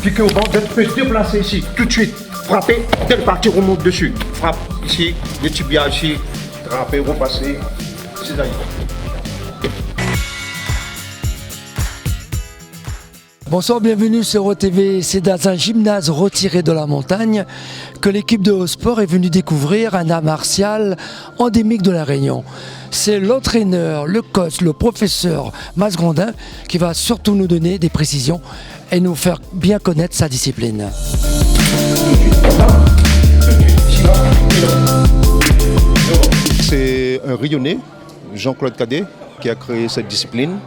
Piquer au banc, tu peux te déplacer ici, tout de suite, frapper, dès le parti, remonte dessus. Frappe ici, les tibias ici, frapper, repasser, c'est ça. Bonsoir, bienvenue sur OTV. C'est dans un gymnase retiré de la montagne que l'équipe de Haut Sport est venue découvrir un art martial endémique de la Réunion. C'est l'entraîneur, le coach, le professeur Mas Grondin qui va surtout nous donner des précisions et nous faire bien connaître sa discipline. C'est un Rionnais, Jean-Claude Cadet, qui a créé cette discipline.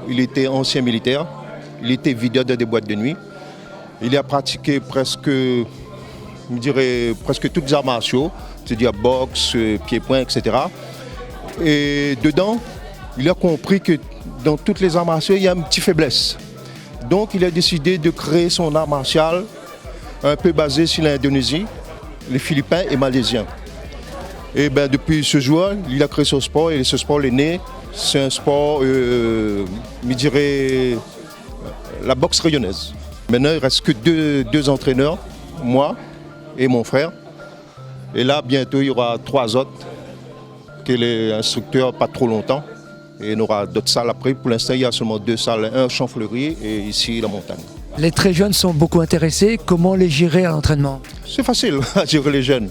Il était ancien militaire. Il était videur de des boîtes de nuit. Il a pratiqué presque toutes les arts martiaux, c'est-à-dire boxe, pied-point, etc. Et dedans, il a compris que dans toutes les arts martiaux, il y a une petite faiblesse. Donc il a décidé de créer son art martial un peu basé sur l'Indonésie, les Philippins et Malaisiens. Et bien depuis ce jour, il a créé ce sport et ce sport est né. C'est un sport, la boxe rayonnaise. Maintenant, il ne reste que deux entraîneurs, moi et mon frère. Et là, bientôt, il y aura 3 autres, qui les instructeurs pas trop longtemps. Et il y aura d'autres salles après. Pour l'instant, il y a seulement 2 salles, un Champfleury et ici, la montagne. Les très jeunes sont beaucoup intéressés. Comment les gérer à l'entraînement? C'est facile à gérer les jeunes.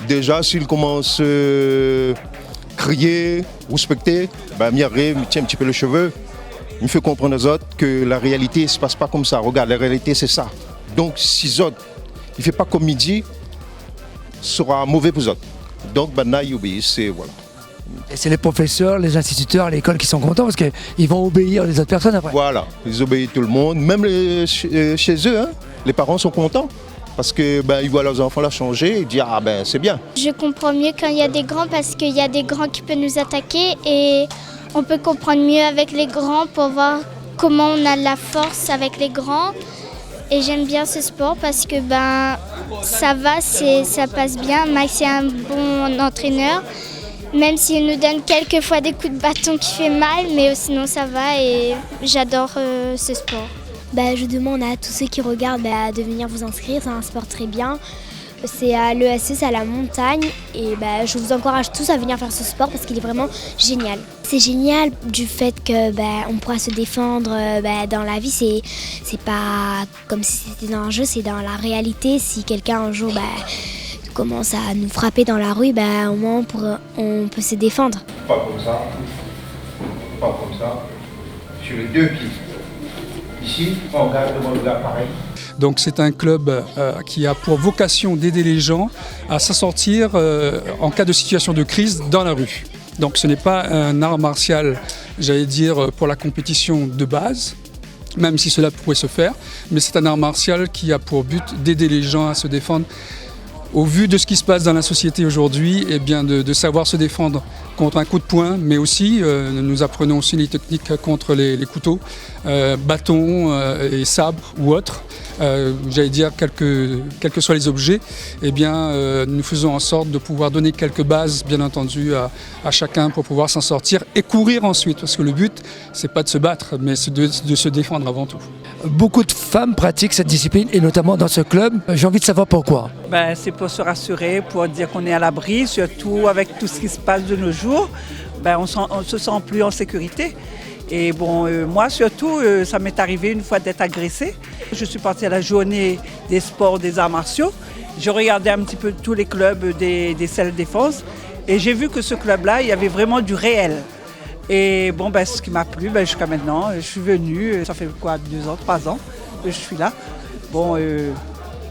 Déjà, s'ils commencent à crier, respecter, m'y arrive, me tient un petit peu les cheveux. Il me fait comprendre aux autres que la réalité ne se passe pas comme ça. Regarde, la réalité, c'est ça. Donc, si les autres, il ne fait pas comme il dit, ce sera mauvais pour les autres. Donc, maintenant, ils obéissent, voilà. Et c'est les professeurs, les instituteurs à l'école qui sont contents parce qu'ils vont obéir les autres personnes après. Voilà, ils obéissent tout le monde. Même chez eux, hein, les parents sont contents. Parce qu'ils voient leurs enfants là changer, ils disent « Ah ben c'est bien ». Je comprends mieux quand il y a des grands parce qu'il y a des grands qui peuvent nous attaquer et on peut comprendre mieux avec les grands pour voir comment on a la force avec les grands. Et j'aime bien ce sport parce que ça va, ça passe bien. Max est un bon entraîneur, même s'il nous donne quelquefois des coups de bâton qui fait mal, mais sinon ça va et j'adore ce sport. Je demande à tous ceux qui regardent de venir vous inscrire, c'est un sport très bien. C'est à l'ESC, c'est à la montagne et je vous encourage tous à venir faire ce sport parce qu'il est vraiment génial. C'est génial du fait que on pourra se défendre dans la vie, c'est pas comme si c'était dans un jeu, c'est dans la réalité. Si quelqu'un un jour commence à nous frapper dans la rue, au moins on peut se défendre. Pas comme ça, sur les 2 pieds. Ici, on regarde devant le gars pareil. Donc c'est un club qui a pour vocation d'aider les gens à s'en sortir en cas de situation de crise dans la rue. Donc ce n'est pas un art martial, j'allais dire, pour la compétition de base, même si cela pourrait se faire, mais c'est un art martial qui a pour but d'aider les gens à se défendre. Au vu de ce qui se passe dans la société aujourd'hui, de savoir se défendre contre un coup de poing, mais aussi, nous apprenons aussi les techniques contre les couteaux, bâtons et sabres ou autres. J'allais dire, quels que soient les objets, nous faisons en sorte de pouvoir donner quelques bases, bien entendu, à chacun pour pouvoir s'en sortir et courir ensuite. Parce que le but, c'est pas de se battre, mais c'est de se défendre avant tout. Beaucoup de femmes pratiquent cette discipline et notamment dans ce club. J'ai envie de savoir pourquoi. C'est pour se rassurer, pour dire qu'on est à l'abri, surtout avec tout ce qui se passe de nos jours. On se sent plus en sécurité. Et moi surtout, ça m'est arrivé une fois d'être agressée. Je suis partie à la journée des sports, des arts martiaux. Je regardais un petit peu tous les clubs des self-défense et j'ai vu que ce club-là, il y avait vraiment du réel. Et ce qui m'a plu, jusqu'à maintenant, je suis venue, ça fait 2 ans, 3 ans que je suis là.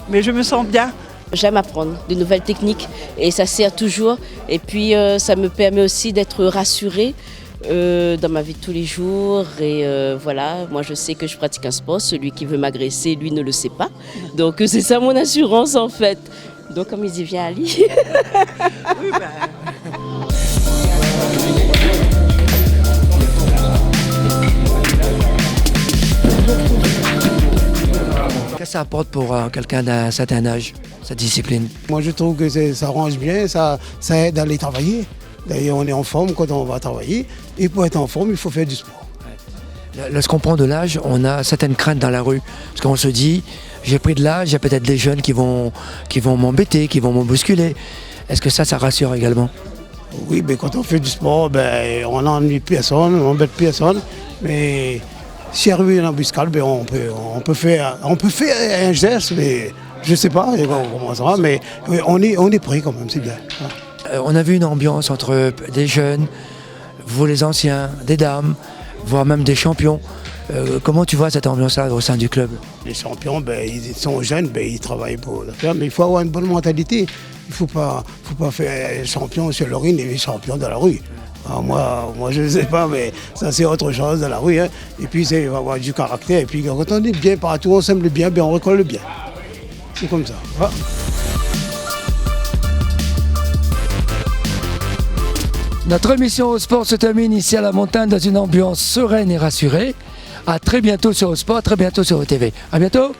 Mais je me sens bien. J'aime apprendre de nouvelles techniques et ça sert toujours. Et puis ça me permet aussi d'être rassurée dans ma vie de tous les jours. Et voilà, moi je sais que je pratique un sport. Celui qui veut m'agresser, lui ne le sait pas. Donc c'est ça mon assurance en fait. Donc comme il dit, viens Ali. Oui, Qu'est-ce que ça apporte pour quelqu'un d'un certain âge, cette discipline? Moi je trouve que ça range bien, ça aide à aller travailler. D'ailleurs on est en forme quand on va travailler et pour être en forme il faut faire du sport. Lorsqu'on prend de l'âge, on a certaines craintes dans la rue. Parce qu'on se dit, j'ai pris de l'âge, il y a peut-être des jeunes qui vont m'embêter, qui vont me bousculer. Est-ce que ça rassure également? Oui, mais quand on fait du sport, on n'ennuie personne, on n'embête personne. Mais s'il y a une embuscade, on peut faire un geste, mais je ne sais pas comment ça va, mais on est prêt quand même, c'est bien. On a vu une ambiance entre des jeunes, vous les anciens, des dames, voire même des champions. Comment tu vois cette ambiance-là au sein du club? Les champions, ils sont jeunes, ils travaillent pour le faire, mais il faut avoir une bonne mentalité. Il ne faut pas faire champion sur le ring et champion dans la rue. Alors moi je ne sais pas, mais ça c'est autre chose dans la rue. Hein. Et puis il va avoir du caractère. Et puis quand on est bien partout, on sème le bien, on recolle le bien. C'est comme ça. Voilà. Notre émission au sport se termine ici à la montagne dans une ambiance sereine et rassurée. À très bientôt sur Au Sport, à très bientôt sur OTV. À bientôt.